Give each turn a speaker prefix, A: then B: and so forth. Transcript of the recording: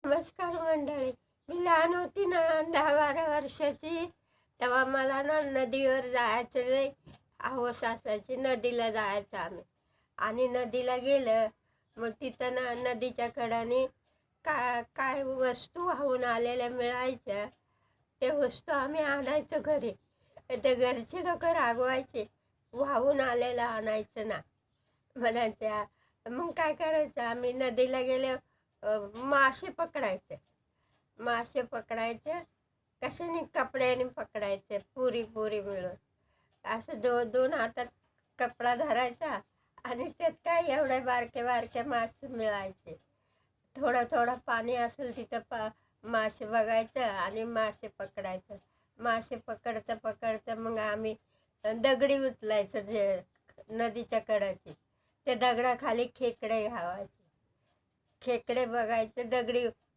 A: नमस्कार मंडळी. मी लहान होती ना, 10-12 वर्षाची, तेव्हा मला ना नदीवर जायचं लय हौस असायची. नदीला जायचं आम्ही. आणि नदीला गेलं मग तिथं ना नदीच्या कडाने काय वस्तू वाहून आलेल्या मिळायच्या, ते वस्तू आम्ही आणायचो घरी. ते घरचे लोक रागवायचे, वाहून आलेलं आणायचं ना म्हणायच्या. मग काय करायचं, आम्ही नदीला गेले मासे पकडायचे. मासे पकडायचे कशाने, कपड्याने पकडायचे, पुरी पुरी मिळून. असं दोन हातात कपडा धरायचा आणि त्यात काय एवढे बारके बारके मासे मिळायचे. थोडं थोडं पाणी असेल तिथं मासे बघायचं आणि मासे पकडायचं. मासे पकडतं पकडतं मग आम्ही दगडी उचलायचं, जे नदीच्या कडाची, त्या दगडाखाली खेकडे घावायचे. खेकडे बघायचे, दगडी